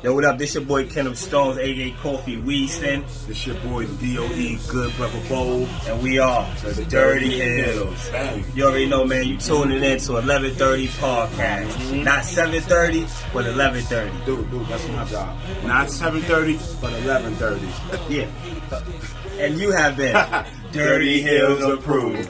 Yo, what up? This your boy Kenneth Stones, a.k.a. Coffee Weaston. This your boy D.O.E. Good Brother Bowl. And we are the Dirty Hills. You already know, man, you tuning in to 11:30 podcast. Not 7:30, but 11:30. Dude, that's my job. Not 7:30, but 11:30. Yeah. And you have been Dirty Hills approved.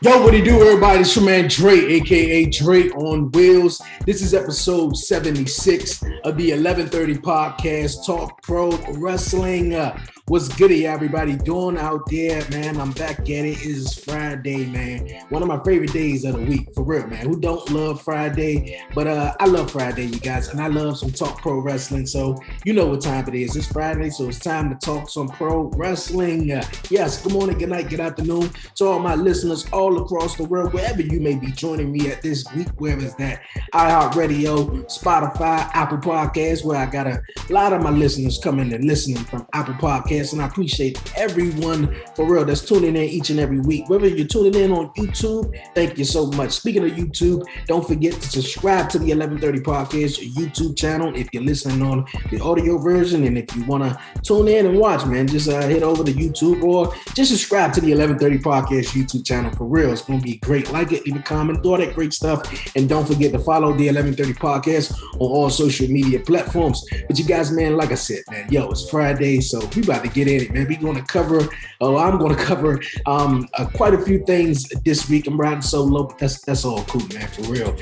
Yo, what do you do, everybody? It's your man Dre, a.k.a. Dre on Wheels. This is episode 76 of the 11:30 podcast, Talk Pro Wrestling. What's good, everybody doing out there, man? I'm back at it. It is Friday, man. One of my favorite days of the week, for real, man. Who don't love Friday? But I love Friday, you guys, and I love some Talk Pro Wrestling. So you know what time it is. It's Friday, so it's time to talk some pro wrestling. Yes, good morning, good night, good afternoon to all my listeners all across the world, wherever you may be joining me at this week, wherever it's that. iHeartRadio, Spotify, Apple Podcasts, where I got a lot of my listeners coming and listening from Apple Podcasts. And I appreciate everyone for real that's tuning in each and every week. Whether you're tuning in on YouTube, thank you so much. Speaking of YouTube, don't forget to subscribe to the 11:30 podcast YouTube channel if you're listening on the audio version. And if you want to tune in and watch, man, just head over to YouTube or just subscribe to the 11:30 podcast YouTube channel for real. It's going to be great. Like it, leave a comment, do all that great stuff. And don't forget to follow the 11:30 podcast on all social media platforms. But you guys, man, like I said, man, yo, it's Friday, so we about to get in it, man. I'm going to cover quite a few things this week. I'm riding solo, but that's all cool, man, for real.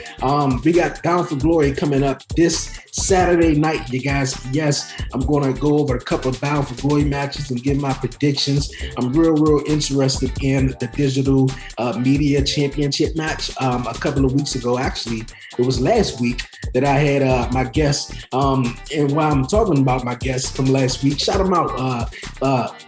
We got Down for Glory coming up this Saturday night, you guys. Yes, I'm going to go over a couple of Bound for Glory matches and give my predictions. I'm real interested in the digital media championship match. A couple of weeks ago, actually, it was last week that I had my guest. And while I'm talking about my guests from last week, shout them out.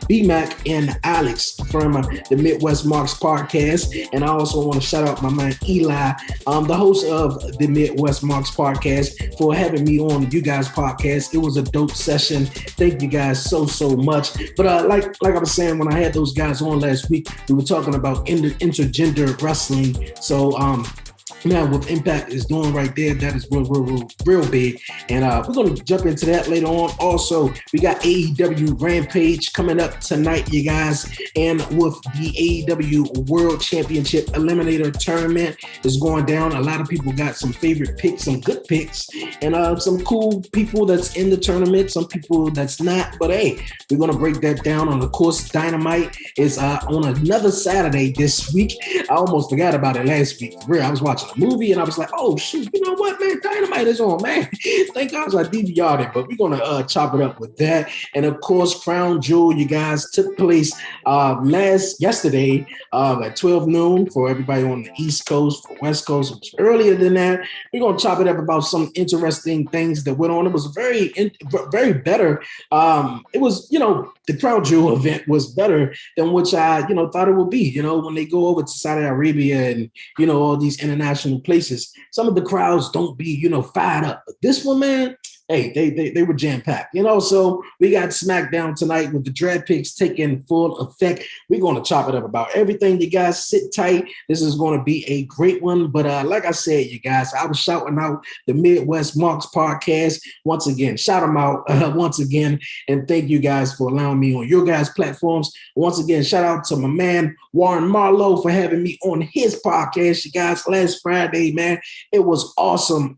B-Mac and Alex from the Midwest Marks podcast. And I also want to shout out my man Eli, the host of the Midwest Marks podcast, for having me on you guys' podcast. It was a dope session. Thank you guys so much. But like I was saying, when I had those guys on last week, we were talking about intergender wrestling. So man, what Impact is doing right there, that is real big. And we're going to jump into that later on. Also, we got AEW Rampage coming up tonight, you guys. And with the AEW World Championship Eliminator Tournament is going down. A lot of people got some favorite picks, some good picks, and some cool people that's in the tournament, some people that's not. But hey, we're going to break that down. And of course, Dynamite is on another Saturday this week. I almost forgot about it last week. For real, I was watching a movie and I was like, oh shoot, you know what, man, Dynamite is on, man. Thank God I DVR'd it, but we're gonna chop it up with that. And of course, Crown Jewel, you guys, took place yesterday at 12 noon for everybody on the East Coast. For West Coast, it was earlier than that. We're gonna chop it up about some interesting things that went on. It was very better. It was, the Crown Jewel event was better than which I, thought it would be. When they go over to Saudi Arabia and, all these international places, some of the crowds don't be, fired up. But this one, man, hey, they were jam-packed, So we got SmackDown tonight with the draft picks taking full effect. We're going to chop it up about everything. You guys sit tight. This is going to be a great one. But like I said, you guys, I was shouting out the Midwest Marks podcast. Once again, shout them out once again. And thank you guys for allowing me on your guys' platforms. Once again, shout out to my man, Warren Marlowe, for having me on his podcast, you guys, last Friday, man. It was awesome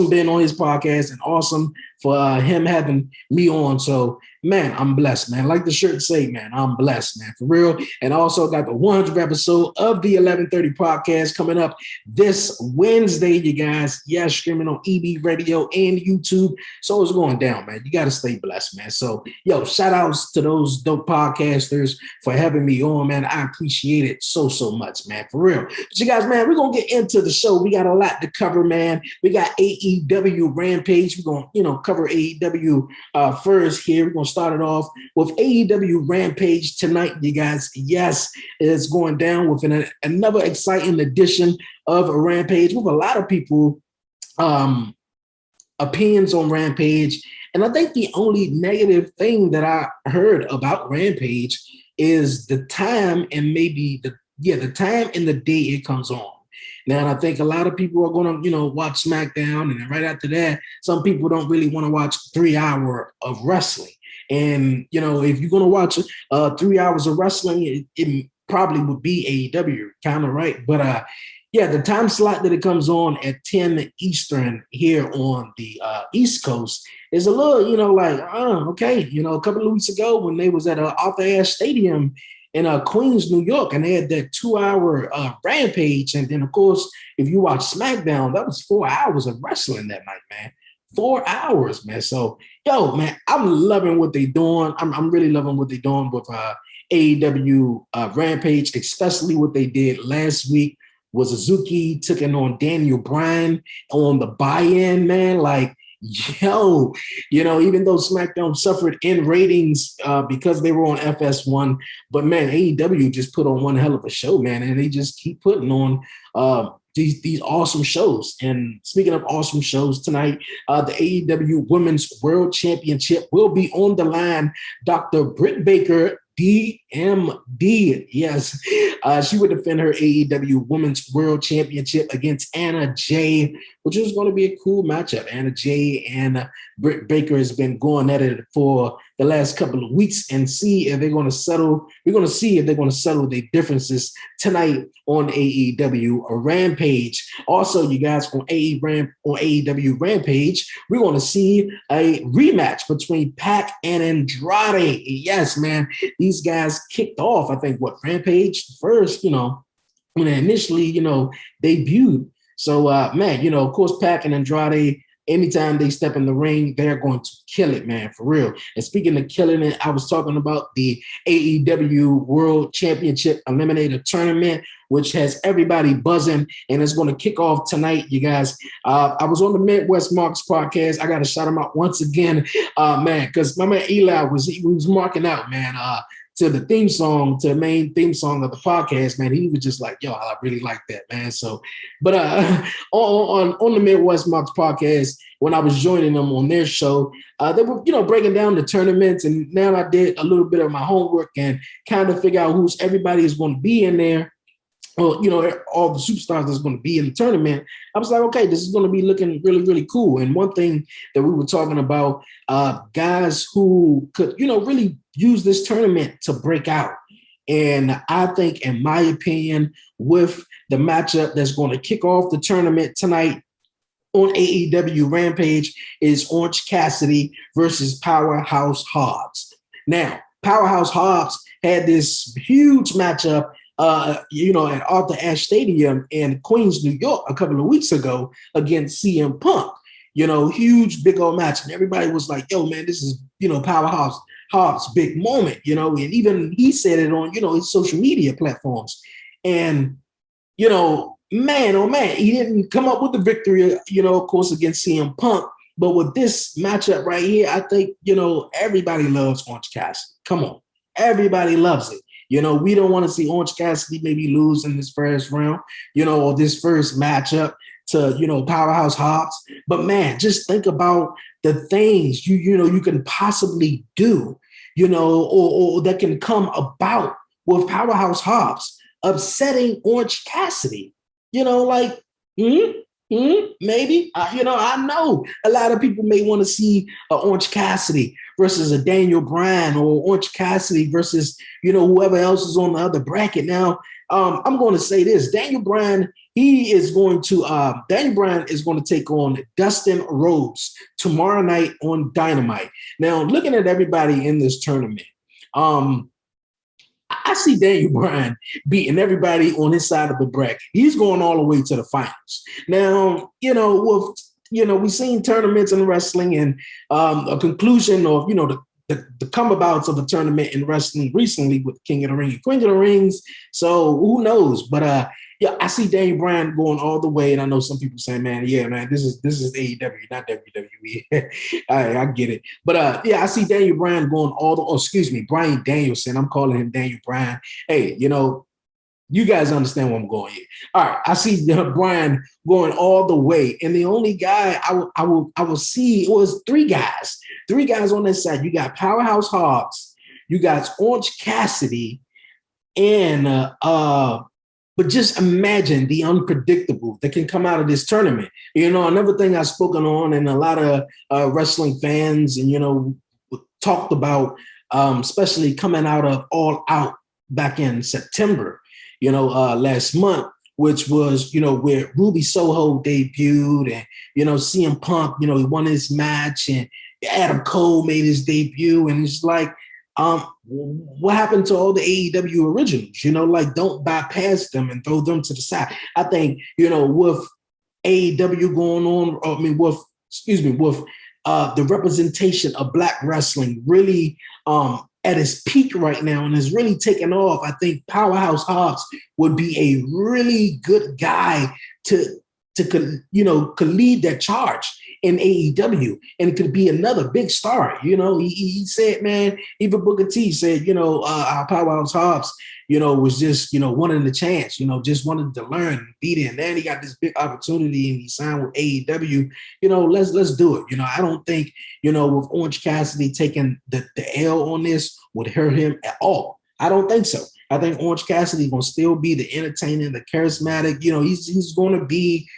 being on his podcast and awesome for him having me on. So, man, I'm blessed, man. Like the shirt say, man, I'm blessed, man, for real. And also got the 100th episode of the 11:30 podcast coming up this Wednesday, you guys. Yeah, streaming on EB Radio and YouTube. So it's going down, man. You got to stay blessed, man. So, yo, shout outs to those dope podcasters for having me on, man. I appreciate it so much, man, for real. But you guys, man, we're going to get into the show. We got a lot to cover, man. We got AEW Rampage. We're going to cover AEW first here. We're going to start it off with AEW Rampage tonight, you guys. Yes, it's going down with another exciting edition of a Rampage with a lot of people opinions on Rampage. And I think the only negative thing that I heard about Rampage is the time and maybe the time and the day it comes on. Now, I think a lot of people are going to, watch SmackDown. And then right after that, some people don't really want to watch 3 hours of wrestling. And, if you're going to watch 3 hours of wrestling, it probably would be AEW, kind of right. But the time slot that it comes on at 10 Eastern here on the East Coast is a little, okay. A couple of weeks ago when they was at Arthur Ashe Stadium in Queens, New York, and they had that 2-hour Rampage. And then, of course, if you watch SmackDown, that was 4 hours of wrestling that night, man. 4 hours, man. So, man, I'm loving what they're doing. I'm really loving what they're doing with AEW Rampage, especially what they did last week was Suzuki taking on Daniel Bryan on the buy-in, man. Like, even though SmackDown suffered in ratings because they were on FS1, but man, AEW just put on one hell of a show, man, and they just keep putting on these awesome shows. And speaking of awesome shows, tonight, the AEW Women's World Championship will be on the line. Dr. Britt Baker, DMD, yes, she would defend her AEW Women's World Championship against Anna Jay, which is going to be a cool matchup. Anna Jay and Britt Baker has been going at it for the last couple of weeks and see if they're going to settle. We're going to see if they're going to settle their differences tonight on AEW Rampage. Also, you guys, on AEW Rampage, we're going to see a rematch between Pac and Andrade. Yes, man, these guys kicked off, I think, Rampage first, when they initially, debuted. So, man, of course, Pac and Andrade, anytime they step in the ring, they're going to kill it, man, for real. And speaking of killing it, I was talking about the AEW World Championship Eliminator Tournament, which has everybody buzzing, and it's going to kick off tonight, you guys. I was on the Midwest Marks podcast. I got to shout him out once again, man, because my man Eli was marking out, man, to the theme song, to the main theme song of the podcast, man. He was just like, yo, I really like that, man. So, but on the Midwest Marks podcast, when I was joining them on their show, they were, breaking down the tournaments, and now I did a little bit of my homework and kind of figure out who's everybody is going to be in there. Well, all the superstars that's going to be in the tournament. I was like, okay, this is going to be looking really, really cool. And one thing that we were talking about, guys who could, really use this tournament to break out. And I think, in my opinion, with the matchup that's going to kick off the tournament tonight on AEW Rampage is Orange Cassidy versus PowerHouse Hobbs. Now, PowerHouse Hobbs had this huge matchup at Arthur Ashe Stadium in Queens, New York, a couple of weeks ago against CM Punk. Huge, big old match. And everybody was like, yo, man, this is, PowerHouse Hobbs' big moment, and even he said it on, his social media platforms. And, man, oh, man, he didn't come up with the victory, of course, against CM Punk. But with this matchup right here, I think, everybody loves Orange Cassidy. Come on. Everybody loves it. We don't want to see Orange Cassidy maybe lose in this first round, or this first matchup to, PowerHouse Hobbs. But, man, just think about the things you can possibly do, or that can come about with PowerHouse Hobbs upsetting Orange Cassidy. Maybe. I know a lot of people may want to see Orange Cassidy versus a Daniel Bryan, or Orange Cassidy versus, whoever else is on the other bracket. Now, I'm going to say this. Daniel Bryan is going to take on Dustin Rhodes tomorrow night on Dynamite. Now, looking at everybody in this tournament, I see Daniel Bryan beating everybody on his side of the bracket. He's going all the way to the finals. Now, we've seen tournaments in wrestling, and a conclusion of, the come-abouts of the tournament in wrestling recently with King of the Ring and Queen of the Rings. So who knows? But I see Daniel Bryan going all the way, and I know some people saying, man, this is AEW, not WWE. I get it. But I see Daniel Bryan going Bryan Danielson. I'm calling him Daniel Bryan. Hey, you guys understand where I'm going here. All right, I see Bryan going all the way, and the only guy I will see was three guys on this side. You got PowerHouse Hobbs, you got Orange Cassidy, and But just imagine the unpredictable that can come out of this tournament. Another thing I've spoken on, and a lot of wrestling fans and, talked about, especially coming out of All Out back in September, last month, which was, where Ruby Soho debuted and, CM Punk, he won his match and Adam Cole made his debut. And it's like, what happened to all the AEW originals? Don't bypass them and throw them to the side. I think, with AEW going on, with the representation of Black wrestling really at its peak right now and is really taking off, I think PowerHouse Hobbs would be a really good guy to lead that charge in AEW, and it could be another big star. He said, man, even Booker T said, our Powerhouse Hobbs, was just, wanting the chance, just wanted to learn and be there. And then he got this big opportunity and he signed with AEW. Let's do it. I don't think, with Orange Cassidy taking the L on this would hurt him at all. I don't think so. I think Orange Cassidy gonna still be the entertaining, the charismatic. He's going to be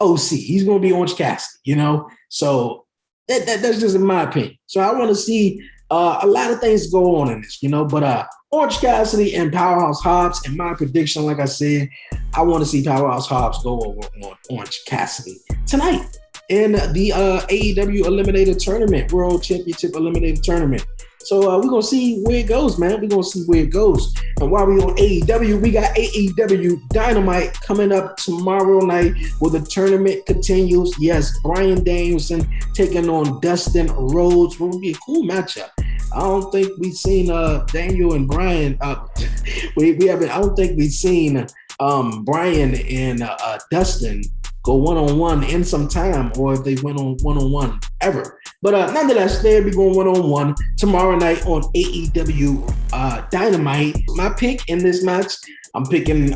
OC. He's going to be Orange Cassidy, So that's just in my opinion. So I want to see a lot of things go on in this, But Orange Cassidy and Powerhouse Hobbs, in my prediction, like I said, I want to see Powerhouse Hobbs go over on Orange Cassidy tonight in the AEW Eliminator Tournament, World Championship Eliminator Tournament. So we're going to see where it goes, man. We're going to see where it goes. And while we're on AEW, we got AEW Dynamite coming up tomorrow night where the tournament continues. Yes, Bryan Danielson taking on Dustin Rhodes. Will be a cool matchup. I don't think we've seen Daniel and Bryan. We haven't. I don't think we've seen Bryan and Dustin go one-on-one in some time, or if they went on one-on-one ever. But nonetheless, they'll be going one-on-one tomorrow night on AEW Dynamite. My pick in this match, I'm picking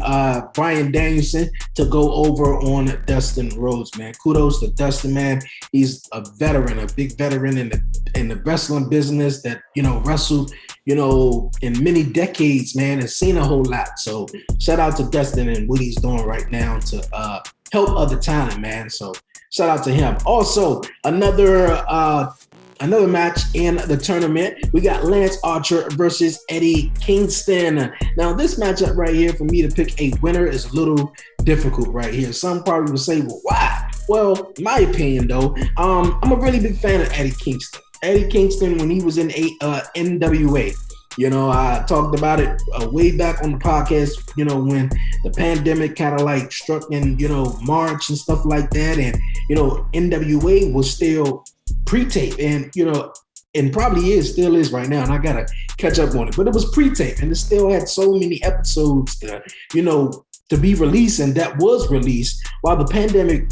Bryan Danielson to go over on Dustin Rhodes, man. Kudos to Dustin, man. He's a veteran, a big veteran in the wrestling business that, wrestled, in many decades, man, and seen a whole lot. So shout out to Dustin and what he's doing right now to help other talent, man. So shout out to him. Also, another match in the tournament. We got Lance Archer versus Eddie Kingston. Now, this matchup right here, for me to pick a winner is a little difficult right here. Some probably will say, well, why? Well, my opinion, though, I'm a really big fan of Eddie Kingston. Eddie Kingston, when he was in NWA, I talked about it way back on the podcast, when the pandemic kind of like struck in, March and stuff like that. And, NWA was still pre-tape and, and probably still is right now. And I got to catch up on it. But it was pre-tape and it still had so many episodes to be released, and that was released while the pandemic,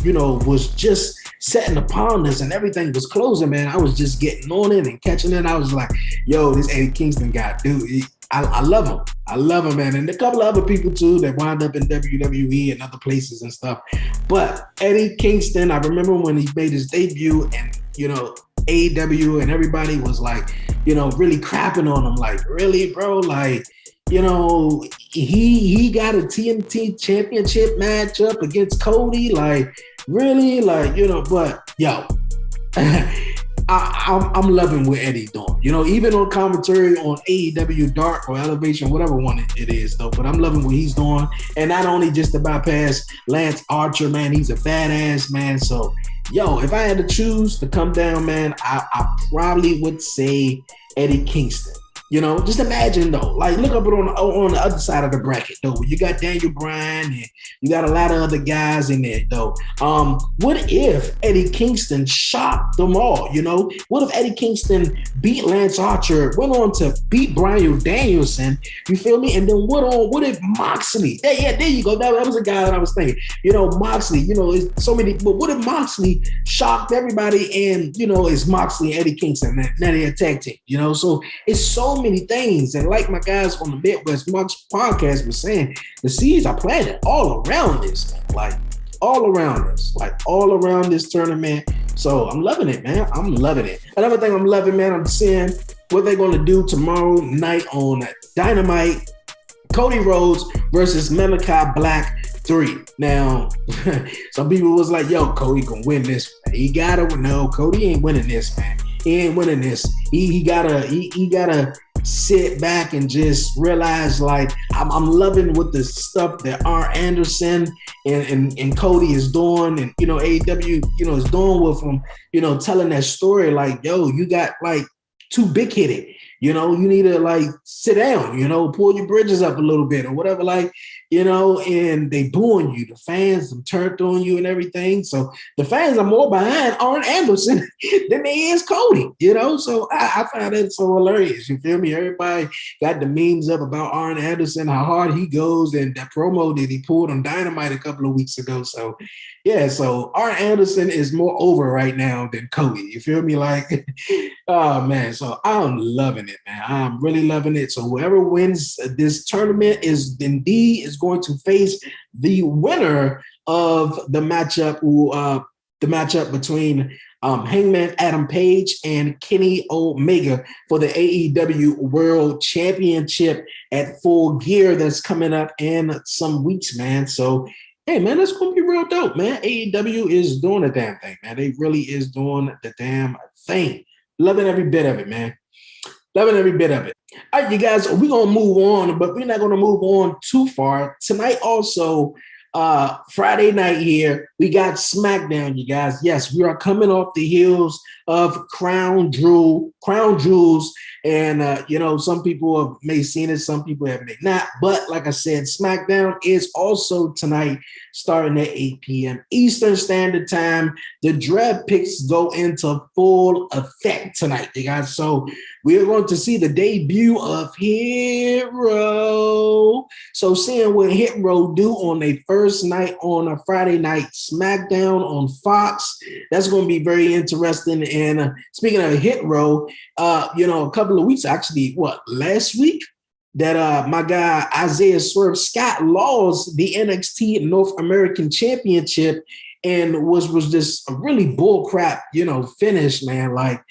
was just setting upon us and everything was closing, man. I was just getting on it and catching it. I was like, yo, this Eddie Kingston guy, dude, I love him. I love him, man. And a couple of other people too that wound up in WWE and other places and stuff. But Eddie Kingston, I remember when he made his debut and, AEW, and everybody was like, really crapping on him. Like, really, bro? Like, he got a TNT championship matchup against Cody. Like, really? Like, but yo, I'm loving what Eddie's doing. Even on commentary on AEW Dark or Elevation, whatever one it is, though. But I'm loving what he's doing. And not only just to bypass Lance Archer, man, he's a badass, man. So, yo, if I had to choose to come down, man, I probably would say Eddie Kingston. Just imagine though, like look up on the other side of the bracket though. You got Daniel Bryan and you got a lot of other guys in there though. What if Eddie Kingston shocked them all? What if Eddie Kingston beat Lance Archer, went on to beat Bryan Danielson? You feel me? And then what if Moxley? Yeah, there you go. That was a guy that I was thinking. Moxley. It's so many. But what if Moxley shocked everybody? And it's Moxley and Eddie Kingston. Now they're a tag team. So it's so many things, and like my guys on the Midwest Marks podcast was saying, the seeds are planted all around this, man. Like all around this tournament. So I'm loving it, man. I'm loving it. Another thing I'm loving, man, I'm seeing what they're going to do tomorrow night on Dynamite. Cody Rhodes versus Malachi Black 3. Now, some people was like, yo, Cody gonna win this. He gotta, no, Cody ain't winning this, man. He ain't winning this. He gotta sit back and just realize, like, I'm loving what the stuff that Arn Anderson and Cody is doing, and AEW is doing with him, telling that story, like, yo, you got like too big headed. You need to like sit down, pull your bridges up a little bit or whatever, like, and they booing you. The fans have turned on you and everything. So the fans are more behind Arn Anderson than they is Cody, So I find that so hilarious. You feel me? Everybody got the memes up about Arn Anderson, how hard he goes, and that promo that he pulled on Dynamite a couple of weeks ago. So yeah, so Arn Anderson is more over right now than Cody. You feel me? Like, oh man, so I'm loving it, man. I'm really loving it. So whoever wins this tournament is going to face the winner of the matchup, between Hangman Adam Page and Kenny Omega for the AEW World Championship at Full Gear that's coming up in some weeks, man. So hey, man, that's going to be real dope, man. AEW is doing the damn thing, man. They really is doing the damn thing. Loving every bit of it, man. Loving every bit of it. All right, you guys, we're going to move on, but we're not going to move on too far. Tonight also, Friday night here, we got SmackDown, you guys. Yes, we are coming off the heels of Crown Jewels. And, some people may have seen it, some people have may not. But like I said, SmackDown is also tonight starting at 8 p.m. Eastern Standard Time. The draft picks go into full effect tonight, you guys. So we're going to see the debut of Hero. So seeing what Hero do on their first night on a Friday night SmackDown on Fox, that's going to be very interesting. And speaking of Hero, a couple of weeks, actually, last week, that my guy Isaiah Swerve Scott lost the NXT North American Championship and was just a really bull crap, finish, man. Like,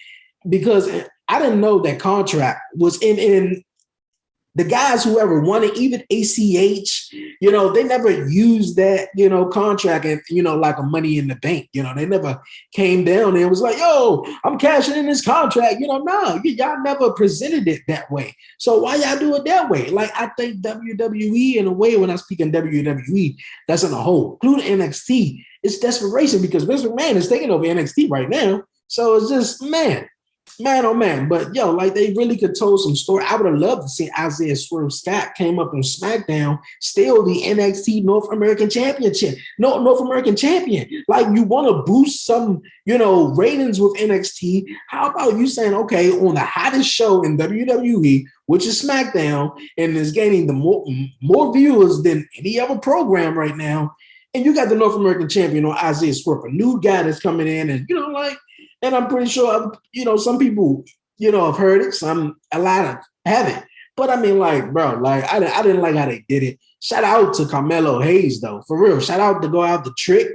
because I didn't know that contract was in the guys who ever won it, even ACH, they never used that, contract and, like a Money in the Bank. They never came down and was like, yo, I'm cashing in this contract. No, y'all never presented it that way. So why y'all do it that way? Like, I think WWE, in a way, when I speak in WWE, that's in a whole, including NXT, it's desperation because Vince McMahon is taking over NXT right now. So it's just, man, oh man. But yo, like, they really could tell some story. I would have loved to see Isaiah Swerve Scott came up on SmackDown, still the NXT North American Champion. Like, you want to boost some, ratings with NXT. How about you saying, okay, on the hottest show in WWE, which is SmackDown, and is gaining the more viewers than any other program right now, and you got the North American champion on Isaiah Swerve, a new guy that's coming in, and and I'm pretty sure, some people, have heard it. A lot of haven't. But I mean, like, bro, like, I didn't like how they did it. Shout out to Carmelo Hayes, though, for real. Shout out to go out the Trick,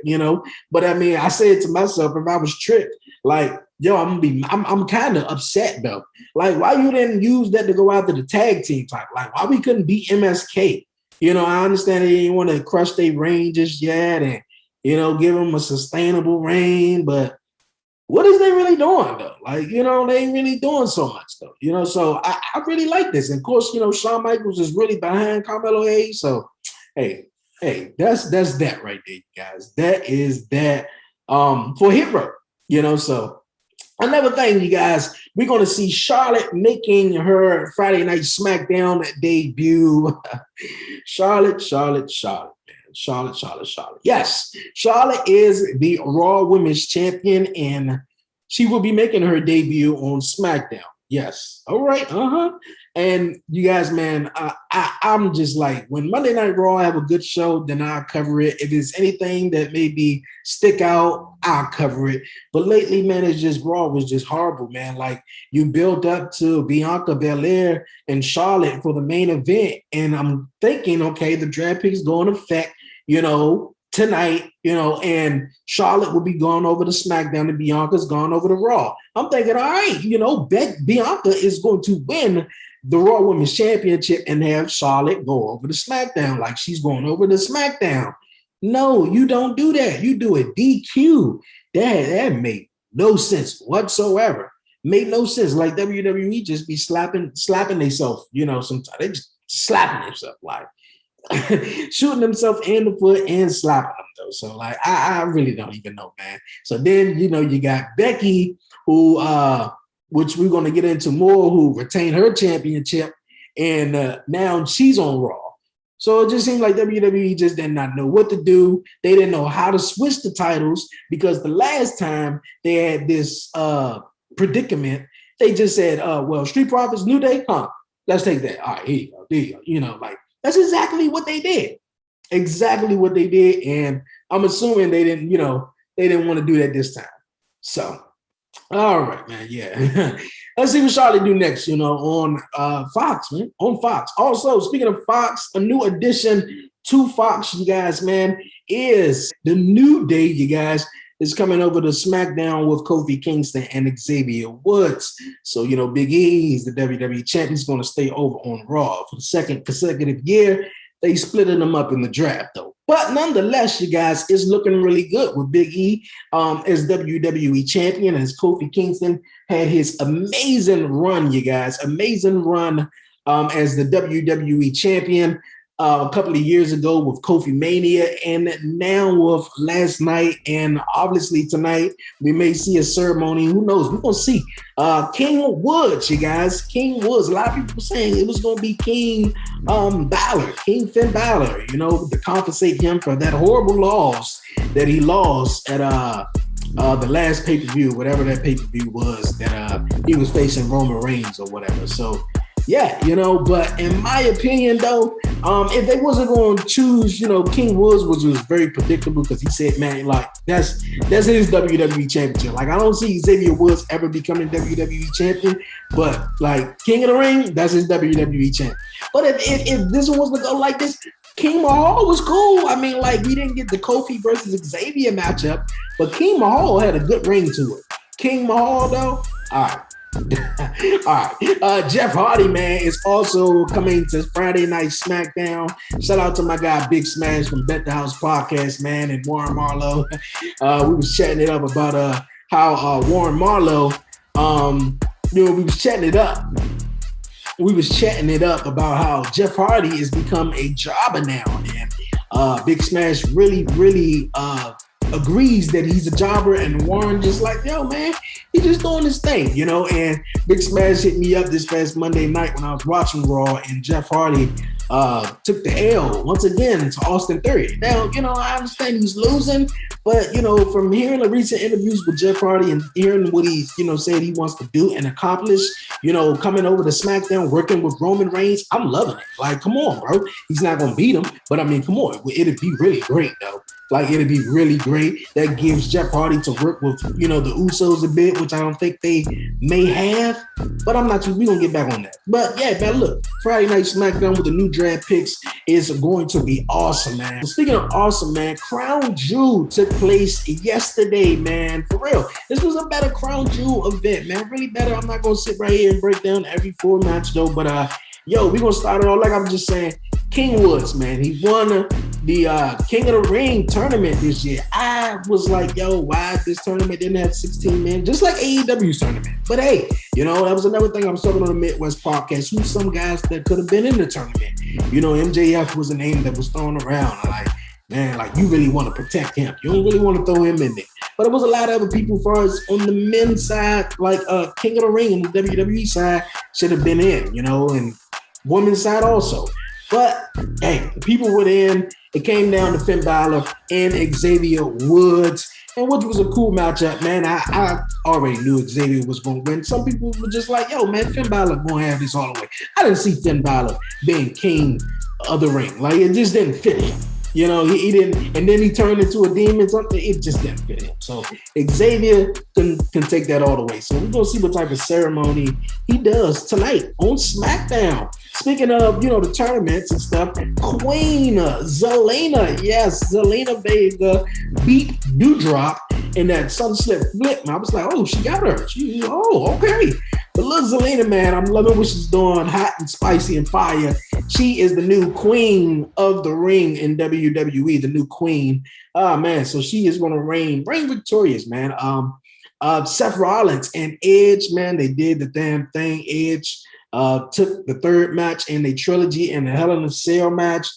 But I mean, I said to myself, if I was Trick, like, yo, I'm kind of upset, though. Like, why you didn't use that to go out to the tag team type? Like, why we couldn't beat MSK? I understand they didn't want to crush their reign just yet and, give them a sustainable reign, but what is they really doing, though? Like, they ain't really doing so much, though. So I really like this. And, of course, Shawn Michaels is really behind Carmelo Hayes. So, hey, that's that right there, you guys. That is that for Hero, So another thing, you guys, we're going to see Charlotte making her Friday Night SmackDown debut. Charlotte. Charlotte. Yes, Charlotte is the Raw Women's Champion, and she will be making her debut on SmackDown. Yes. All right. And you guys, man, I'm just like, when Monday Night Raw have a good show, then I'll cover it. If there's anything that maybe stick out, I'll cover it. But lately, man, it's just Raw was just horrible, man. Like, you build up to Bianca Belair and Charlotte for the main event, and I'm thinking, okay, the draft picks go in effect, tonight, and Charlotte will be going over to SmackDown and Bianca's gone over to Raw. I'm thinking, all right, bet Bianca is going to win the Raw Women's Championship and have Charlotte go over to SmackDown like she's going over to SmackDown. No, you don't do that. You do a DQ. That made no sense whatsoever. Made no sense. Like WWE just be slapping themselves, sometimes they just slapping themselves, like shooting themselves in the foot and slapping them though. So like I really don't even know, man. So then you got Becky, who which we're gonna get into more, who retained her championship, and now she's on Raw. So it just seemed like WWE just did not know what to do. They didn't know how to switch the titles, because the last time they had this predicament, they just said, well, Street Profits, New Day, let's take that. All right, here you go. Like that's exactly what they did. Exactly what they did. And I'm assuming they didn't want to do that this time. So, all right, man. Yeah. Let's see what Charlotte do next, on Fox, man. On Fox. Also, speaking of Fox, a new addition to Fox, you guys, man, is the New Day, you guys, is coming over to SmackDown with Kofi Kingston and Xavier Woods. So, Big E, he's the WWE champ. He's going to stay over on Raw for the second consecutive year. They split them up in the draft, though. But nonetheless, you guys, it's looking really good with Big E as WWE champion, as Kofi Kingston had his amazing run, you guys. Amazing run as the WWE champion a couple of years ago with Kofi Mania, and now with last night, and obviously tonight we may see a ceremony. Who knows? We're gonna see King Woods, you guys. King Woods. A lot of people saying it was gonna be King Balor, King Finn Balor, to compensate him for that horrible loss that he lost at the last pay-per-view, whatever that pay-per-view was, that he was facing Roman Reigns or whatever. So yeah, but in my opinion, though, if they wasn't going to choose, King Woods, which was very predictable, because he said, man, like, that's his WWE championship. Like, I don't see Xavier Woods ever becoming WWE champion, but, like, King of the Ring, that's his WWE champion. But if this one was to go like this, King Mahal was cool. I mean, like, we didn't get the Kofi versus Xavier matchup, but King Mahal had a good ring to it. King Mahal, though, all right. All right. Jeff Hardy, man, is also coming to Friday Night SmackDown. Shout out to my guy Big Smash from Bet the House Podcast, man, and Warren Marlowe. We was chatting it up about how Warren Marlowe, we was chatting it up. We was chatting it up about how Jeff Hardy has become a jobber now, and Big Smash really agrees that he's a jobber, and Warren just like, yo, man, he just doing his thing, and Big Smash hit me up this past Monday night when I was watching Raw, and Jeff Hardy took the L once again to Austin Theory. Now, I understand he's losing, but, from hearing the recent interviews with Jeff Hardy and hearing what he's, said he wants to do and accomplish, coming over to SmackDown, working with Roman Reigns, I'm loving it. Like, come on, bro. He's not going to beat him, but I mean, come on. It'd be really great, though. Like, it'd be really great. That gives Jeff Hardy to work with, the Usos a bit, which I don't think they may have. But I'm not too, we're going to get back on that. But yeah, man, look, Friday Night SmackDown with the new draft picks is going to be awesome, man. So speaking of awesome, man, Crown Jewel took place yesterday, man. For real. This was a better Crown Jewel event, man. Really better. I'm not going to sit right here and break down every 4 match, though. But, we're going to start it off, like I'm just saying, King Woods, man. He won the King of the Ring tournament this year. I was like, yo, why this tournament didn't have 16 men? Just like AEW's tournament. But hey, that was another thing I was talking on the Midwest podcast. Who's some guys that could have been in the tournament? MJF was a name that was thrown around. Like, man, like, you really want to protect him. You don't really want to throw him in there. But it was a lot of other people, as far as on the men's side, like King of the Ring and the WWE side should have been in, and women's side also. But hey, the people were in. It came down to Finn Balor and Xavier Woods, and which was a cool matchup, man. I already knew Xavier was going to win. Some people were just like, yo, man, Finn Balor going to have this all the way. I didn't see Finn Balor being king of the ring. Like, it just didn't fit him. He didn't, and then he turned into a demon. Something, it just didn't fit him. So Xavier can take that all the way. So we're gonna see what type of ceremony he does tonight on SmackDown. Speaking of, the tournaments and stuff, Queen Zelina, yes, Zelina Vega beat Doudrop in that Sunslip flip. And I was like, oh, she got her. Okay. But look, Zelina, man, I'm loving what she's doing, hot and spicy and fire. She is the new queen of the ring in WWE, the new queen. Oh, man, so she is going to reign victorious, man. Seth Rollins and Edge, man, they did the damn thing. Edge took the third match in a trilogy and the Hell in a Cell match.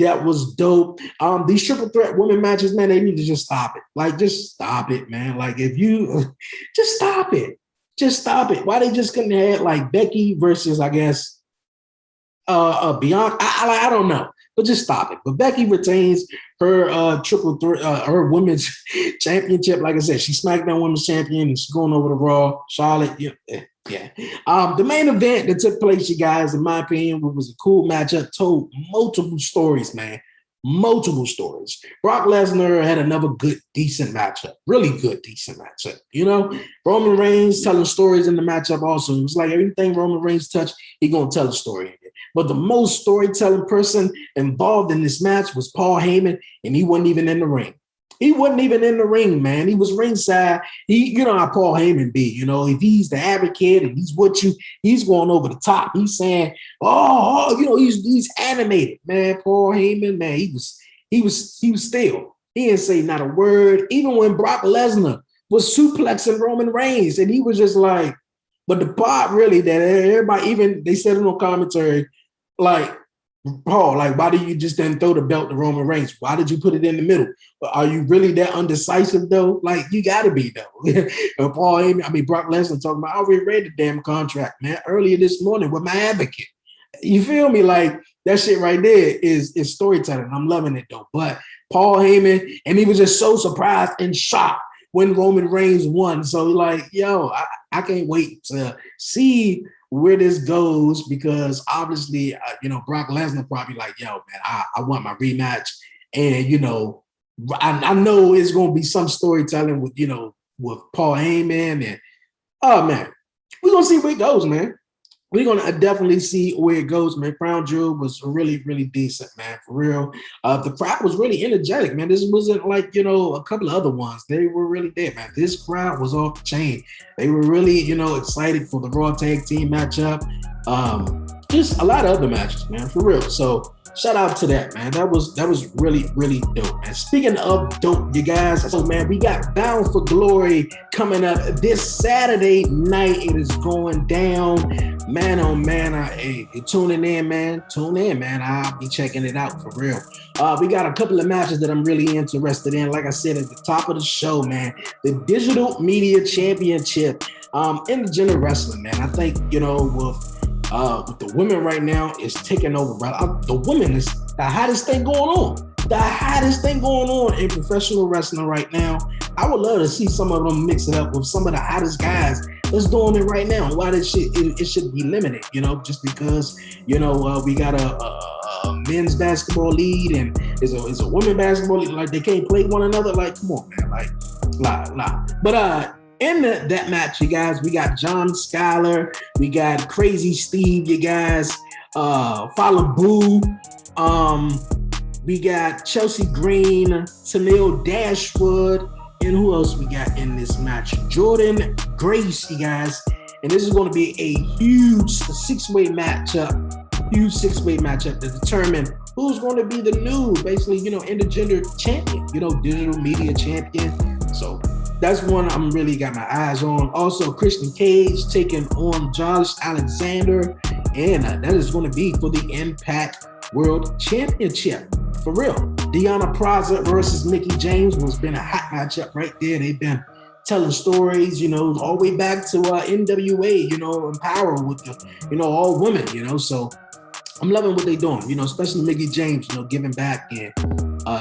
That was dope. These triple threat women matches, man, they need to just stop it. Like, just stop it, man. Like, if you just stop it. Just stop it. Why they just couldn't have like Becky versus, I guess, Bianca? I don't know, but just stop it. But Becky retains her triple threat, her women's championship. Like I said, she's SmackDown Women's Champion, and she's going over to Raw. Charlotte, yeah. The main event that took place, you guys, in my opinion, was a cool matchup. Told multiple stories, man. Multiple stories. Brock Lesnar had another good, decent matchup. Really good, decent matchup. You know, Roman Reigns telling stories in the matchup also. It was like everything Roman Reigns touched, he gonna tell a story in it. But the most storytelling person involved in this match was Paul Heyman, and he wasn't even in the ring. He wasn't even in the ring, man. He was ringside. You know how Paul Heyman be. You know, if he's the advocate and he's with you, he's going over the top. He's saying, you know, he's animated, man. Paul Heyman, man, he was still. He didn't say not a word. Even when Brock Lesnar was suplexing Roman Reigns, and he was just like, but the part really that everybody, even they said it on commentary, like, Paul, like, why did you just then throw the belt to Roman Reigns? Why did you put it in the middle? Are you really that undecisive, though? Like, you got to be, though. Brock Lesnar talking about, I already read the damn contract, man, earlier this morning with my advocate. You feel me? Like, that shit right there is storytelling. I'm loving it, though. But Paul Heyman, and he was just so surprised and shocked when Roman Reigns won. So, like, yo, I can't wait to see where this goes, because obviously, Brock Lesnar probably like, yo, man, I want my rematch. And, I know it's going to be some storytelling with Paul Heyman. And, oh, man, we're going to see where it goes, man. We're going to definitely see where it goes, man. Crown Jewel was really, really decent, man, for real. The crowd was really energetic, man. This wasn't like, a couple of other ones. They were really there, man. This crowd was off the chain. They were really, excited for the Raw Tag Team matchup. Just a lot of other matches, man, for real. So shout out to that, man. That was really, really dope, man. Speaking of dope, you guys, so, man, we got Bound for Glory coming up this Saturday night. It is going down. Man, oh, man, hey, you're tuning in, man. Tune in, man. I'll be checking it out for real. We got a couple of matches that I'm really interested in. Like I said at the top of the show, man, the Digital Media Championship in the general wrestling, man. I think, with the women right now is taking over. The women is the hottest thing going on. The hottest thing going on in professional wrestling right now. I would love to see some of them mix it up with some of the hottest guys that's doing it right now. Why this shit it should be limited, just because we got a men's basketball league and is a women basketball league. Like, they can't play one another. Like, come on, man. Like, lie. But in that match, you guys, we got John Skyler, we got Crazy Steve, you guys, Follow Boo, we got Chelsea Green, Tennille Dashwood, and who else we got in this match? Jordan Grace, you guys. And this is going to be a huge six-way matchup to determine who's going to be the new, basically, intergender champion, digital media champion. So that's one I'm really got my eyes on. Also, Christian Cage taking on Josh Alexander. And that is going to be for the Impact World Championship. For real. Deonna Purrazzo versus Mickie James has been a hot matchup right there. They've been telling stories, all the way back to NWA, Empower with the, all women, So I'm loving what they're doing, especially Mickie James, giving back and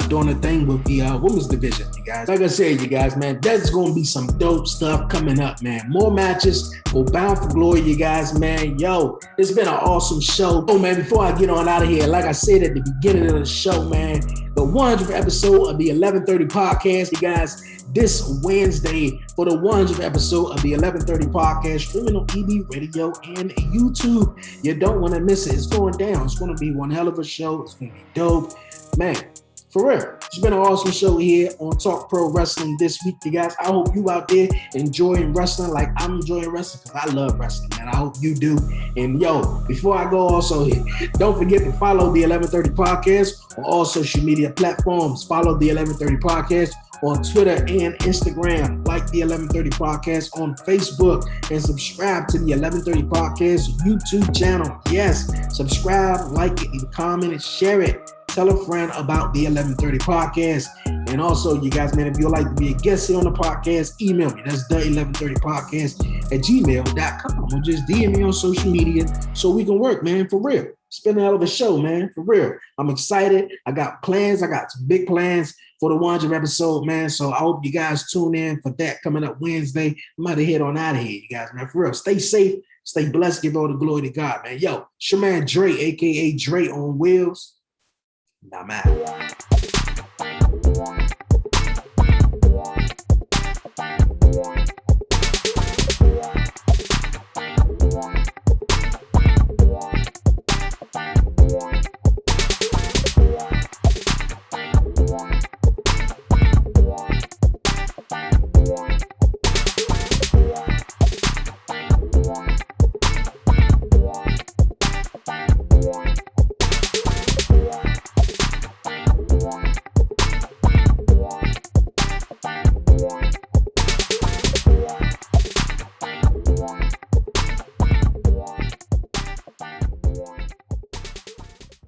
doing a thing with the women's division, you guys. Like I said, you guys, man, there's going to be some dope stuff coming up, man. More matches for Bound for Glory, you guys, man. Yo, it's been an awesome show. Oh, man, before I get on out of here, like I said at the beginning of the show, man, the 100th episode of the 1130 podcast, you guys, this Wednesday for the 100th episode of the 1130 podcast, streaming on EB Radio and YouTube. You don't want to miss it. It's going down. It's going to be one hell of a show. It's going to be dope. Man, For real, it's been an awesome show here on Talk Pro Wrestling this week, you guys. I hope you out there enjoying wrestling like I'm enjoying wrestling, because I love wrestling, man. I hope you do. And yo, before I go, also, don't forget to follow the 1130 Podcast on all social media platforms. Follow the 1130 Podcast on Twitter and Instagram. Like the 1130 Podcast on Facebook, and subscribe to the 1130 Podcast YouTube channel. Yes, subscribe, like it, and comment, and share it. Tell a friend about the 1130 Podcast. And also, you guys, man, if you'd like to be a guest here on the podcast, email me. That's the 1130podcast@gmail.com. Or just DM me on social media so we can work, man, for real. It's been a hell of a show, man, for real. I'm excited. I got plans. I got some big plans for the 100 episode, man. So I hope you guys tune in for that coming up Wednesday. I'm about to head on out of here, you guys, man, for real. Stay safe. Stay blessed. Give all the glory to God, man. Yo, it's your man Dre, a.k.a. Dre on Wheels. And I'm out.